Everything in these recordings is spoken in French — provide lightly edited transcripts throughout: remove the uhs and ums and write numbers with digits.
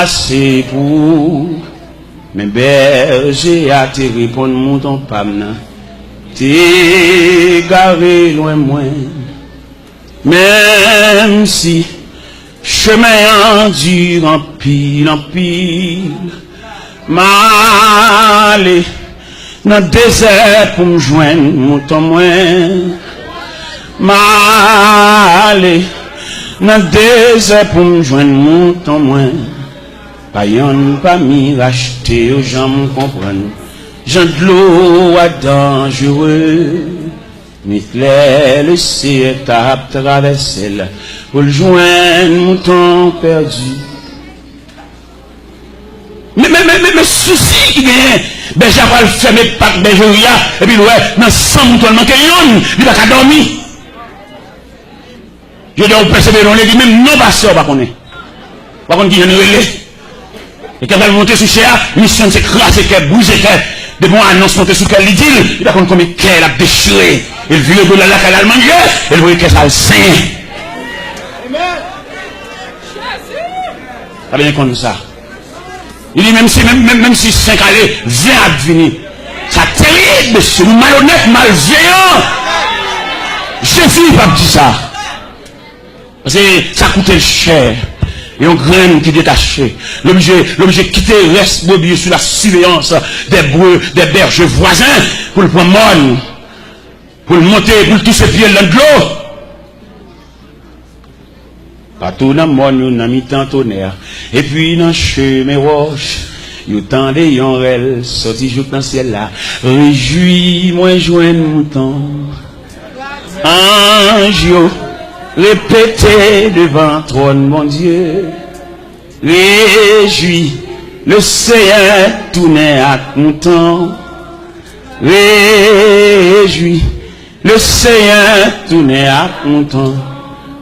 passé pour mes bergers à te répondre mon pamna. T'es garé loin moins. Même si chemin dur en pile, m'aller dans le désert pour me joindre mon temps moins. M'aller dans le désert pour me joindre mon temps moins. Pas y'en pas mis racheter aux gens me comprennent. Jean de l'eau à dangereux. Mitlè le ciel t'a traversé là pour le joindre mon temps perdu. Mais souci qui vient, ben j'ai pas le fermer pas bergeria et puis ouais dans 100 moutons manqué yon, il va pas dormir. Je dois persévérer on dit même non pasteur pas connaît. Pas connaît qui vient relé. Et quand elle monter sur cher, mission c'est craser qu'elle bouger qu'elle de bon annonce monter sur quel dit, il va connaître combien qu'elle a déchiré. Il vit le là qu'elle a mangé, elle voit qu'elle a le saint. Amen. Ça bien comme ça. Il dit même si 5 allées, 20 à venir. Ça terrible, monsieur, malhonnête, malveillant. Jésus n'a pas dit ça. Parce que ça coûtait cher. Et on graine qui détaché. L'objet quitter reste mobile sous la surveillance des bœufs, des bergers voisins pour le prendre mon, pour le monter, pour le toucher pied dans l'eau. Partout dans le monde, il y a mi-temps tonnerre. Et puis dans le chemin roche, il y a tant de yonrel sorti jour dans le ciel là. Réjouis-moi, joindre mon temps. Ange, répétez devant trône, mon Dieu. Réjouis, le Seigneur tourne à mon temps. Réjouis, le Seigneur tourne à mon temps.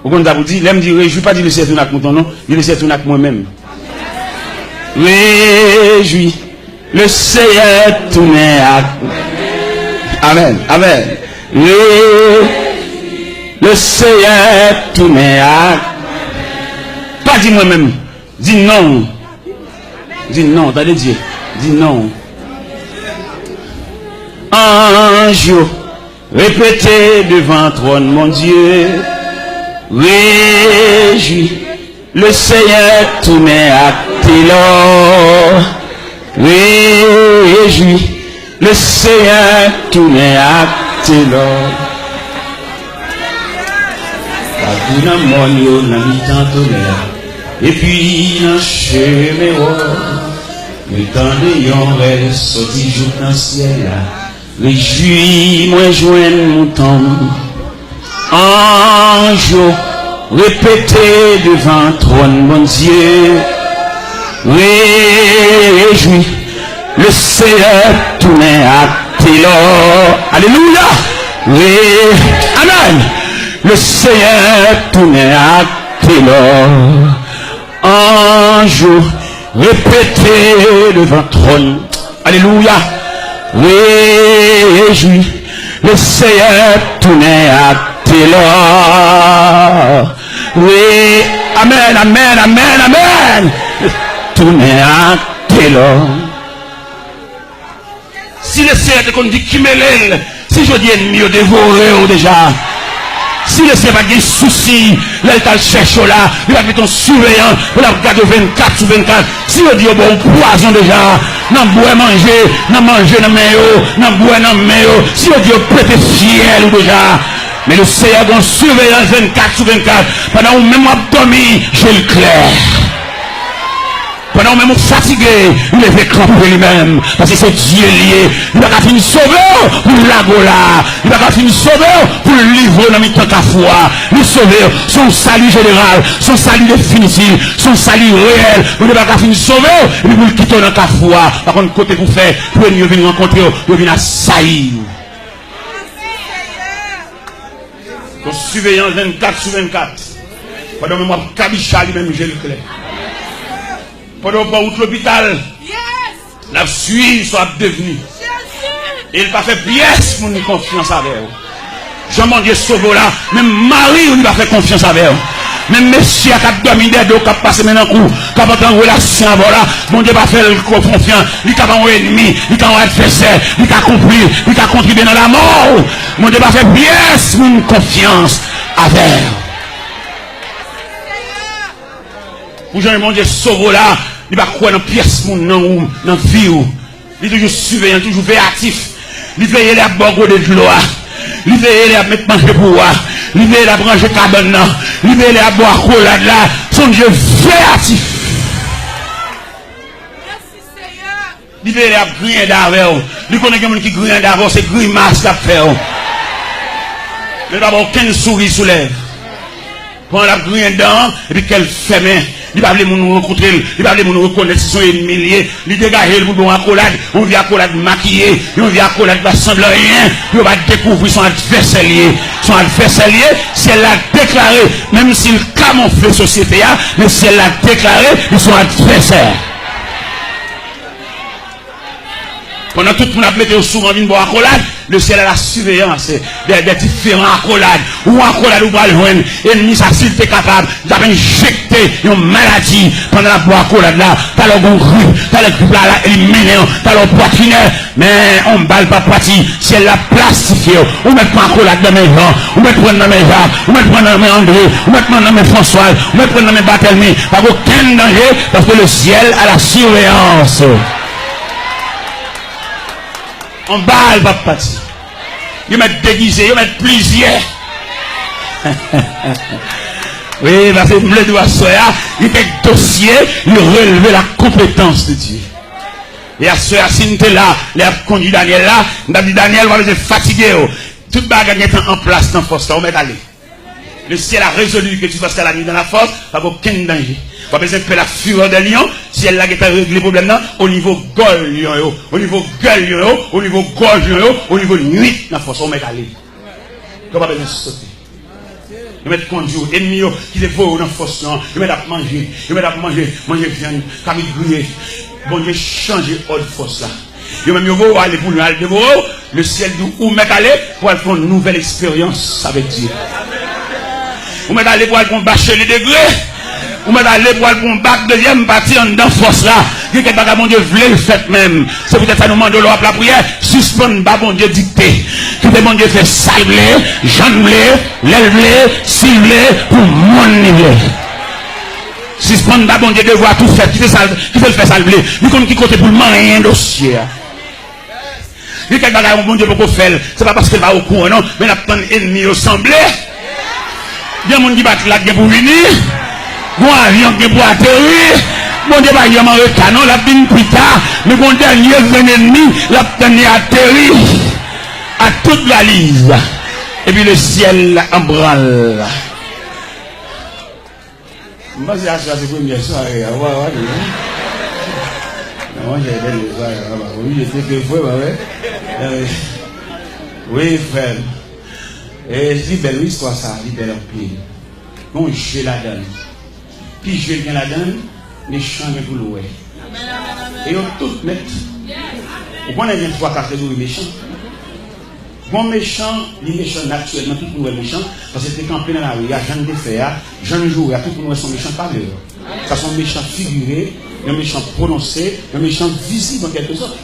Vous comprenez, l'aime dire, réjouis pas dire le Seigneur tourne à mon temps, non. Il le Seigneur tourne à moi-même. Réjouis, le Seigneur tourne à. Amen, amen. Le Seigneur tourne à. Pas dit moi-même. Dis non. Dis non, t'as dit Dieu. Dis non. Ange, répétez devant trône, mon Dieu. Réjouis, le Seigneur tourne à Télor. Réjouis, le Seigneur tourne à Télor. Dans le monde, dans le temps tonnerre. Et puis, dans le chemin, le temps de yonrel sorti jour dans le ciel. Réjouis-moi, joindre mon temps. Ange, répétez devant trône, mon Dieu. Réjouis, le Seigneur tourne à Télor. Alléluia. Amen. Le Seigneur tourne à Télor. Ange, répétez devant trône. Alléluia. Réjouis, le Seigneur tourne à Télor. Oui, amen, amen, amen, amen. Tourne à Télor. Si le Seigneur te dit qui me l'aile, si je dis ennemi, dévoré déjà. Si le Seigneur n'a pas de soucis, là il cherche là, il va mettre ton surveillant, il va regarder 24 sur 24. Si il dit bon poison déjà, non boire manger, non manger dans mayo, non boire dans mayo. Si il dit prêter fiel déjà. Mais le Seigneur a une surveillance 24 sur 24. Pendant où même dormi, j'ai le clair. Pendant même fatigué, il est fait cramper lui-même. Parce que c'est Dieu lié. Il n'a pas fini sauver pour l'agola. Il n'a pas fini sauver pour le livrer dans le temps qu'à foi. Le sauver, son salut général, son salut définitif, son salut réel. Il n'a pas fini sauver, et puis vous le quittez dans la foi. Par contre, côté pour faire, pour venir rencontrer, pour venir assaillir. Donc, surveillance 24 sur 24. Pendant même Kabicha lui-même, j'ai le clair. Pendant que l'hôpital, la suite soit devenue. Et il n'a pas fait pièce pour nous confiance avec vous. Jean mon Dieu sauve là, même Marie, il va faire confiance avec vous. Même messieurs qui ont dormi des dos, qui ont passé maintenant coup, qui ont en relation avec là, mon Dieu va faire confiance, lui qui a un ennemi, lui qui a un adversaire, lui qui a compris, lui qui a contribué dans la mort. Mon Dieu va faire pièce, une confiance avec. Pour Jean, mon Dieu, sauve là, il va croire dans pièce, dans la vie. Il est toujours surveillant, toujours véatif. Il veille à boire de l'eau. Il veille à mettre manger pour moi. Il veille à brancher cabane. Il veille à boire cola là. Son Dieu véatif. Il veille à griller d'avant. Il connaît quelqu'un qui grille d'avant, c'est grimace qu'il fait. Il n'a pas aucune souris sous lèvres. Quand la grille dedans, et puis qu'elle ferme. Il va aller nous rencontrer, il va aller nous reconnaître si sont humiliés, il dégage le bout de accolade, on vient accolade maquillé, on vient accolade pas semble rien, il va découvrir son adversaire lié. Son adversaire lié, si elle l'a déclaré, même s'il camoufle la société, mais si elle l'a déclaré, ils sont adversaires. Pendant tout le monde a mis souvent une bonne accolade, le ciel a la surveillance des différents accolades. Ou accolade ou pas le joindre, ennemi, ça s'il était capable d'injecter une maladie pendant la bonne accolade là. T'as le bon grippe, t'as le grippe là, éliminé, t'as le poitrinaire. Mais on ne balle pas poitrine, si elle l'a plastifié, on met pas accolade dans mes gens, on met prendre dans mes Jacques, on met prendre dans mes André, on met prendre dans mes François, on met prendre dans mes Barthélemy. Pas aucun danger parce que le ciel a la surveillance. On balle pas parti. Ils mettent déguisé, ils mettent plusieurs. Oui, parce que le doigt soya, il fait dossier, il relever la compétence de Dieu. Et à ce là, là, les conduit Daniel là, David Daniel va être fatigué. Toute bagarre est en place dans la force, on met aller. Le ciel a résolu que tu vas faire la nuit dans la force, pas aucun danger. Pas besoin de faire la fureur des lions, si elle a réglé le problème au niveau gueule, au niveau gueule, au niveau gorge, au niveau nuit, dans la force, on met aller. On pas besoin de sauter. Ils mettent conduire, ennemis qui les voient dans la force, ils mettent à manger, manger viande, comme ils grillent. Bon Dieu, changer autre force là. Ils même aller pour nous aller dévorer, le ciel d'où mettre aller pour aller faire une nouvelle expérience avec Dieu. Vous mettez aller pour aller bâcher les degrés. Vous mettez aller pour aller bac deuxième partie en dans force là. Quelqu'un qui bon Dieu voulait le fait même. C'est peut-être ça nous demande de l'eau la prière. Suspendre pas bon Dieu dicté. Que bon Dieu fait salver, jambler, l'élever, cibler pour mon niveau. Suspendre pas bon Dieu de voir tout fait. Qui fait le faire salver. Nous comme qui compte pour le moyen dossier. Quelqu'un qui bon Dieu pour faire. C'est pas parce qu'il va au courant non. Mais la prendre ennemi au semblé. Il y a des gens qui battent là pour venir. Bon avion qui pour atterrir. Bon Dieu va y avoir un canon, la bin plus tard. Mais bon dernier ennemi, la dernier atterri à toute la lise. Et puis le ciel en branle. Moi c'est la première soirée. Moi j'ai des soirées. Oui, j'étais que fois, oui, frère. Et c'est belle histoire ça, libère un pied. Bon, j'ai la donne. Puis je viens la donne, les champs de pour l'ouest. Et on tout net. Vous connaissez bien 3 4 jours méchants. Bon méchant, les méchants naturellement, tout le monde est méchant. Parce que c'est campé dans la rue, il y a gens de faire, gens de jouer, tout le monde sont méchants par l'heure. Ça sont méchants figurés, un méchant prononcé, un méchant visible en quelque sorte.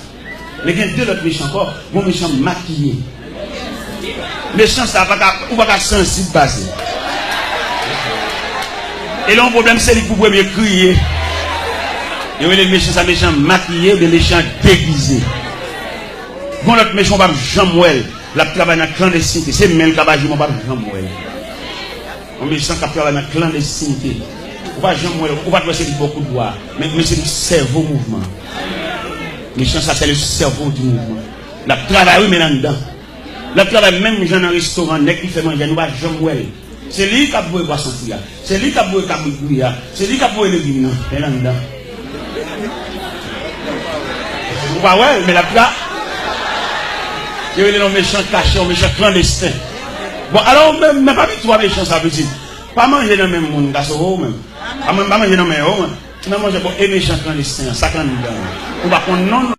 Mais il y a deux autres méchants encore, bon méchant maquillé. Méchant, ça va pas sensible passer. Et là, le problème, c'est qu'il faut mieux crier. Il y a des méchants, ça méchant maquillé ou des méchants déguisés. Bon, l'autre méchant, va Jean-Mouel. La travail dans la clandestinité. C'est même le travail, je ne vais pas Jean-Mouel. Un méchant qui travaille dans la clandestinité. On va Jean-Mouel, on va c'est beaucoup de doigts. Mais c'est le cerveau mouvement. Méchant, ça, c'est le cerveau du mouvement. La travail, oui, mais là-dedans. La travail, même dans un restaurant, qui fait manger, nous va Jean-Mouel. C'est lui qui a beau boisson fouilla. C'est lui qui a beau cabouille. C'est lui qui a beau le guinan. Et là-dedans. Vous voyez, ouais, mais la plat. Il y a des méchants cachés, des méchants clandestins. Bon, alors, même pas toi méchants, ça veut dire. Pas manger dans le même monde, dans ce même. Pas manger dans le même monde. Non, manger pour les méchants clandestins, ça quand nous donne. On va prendre non.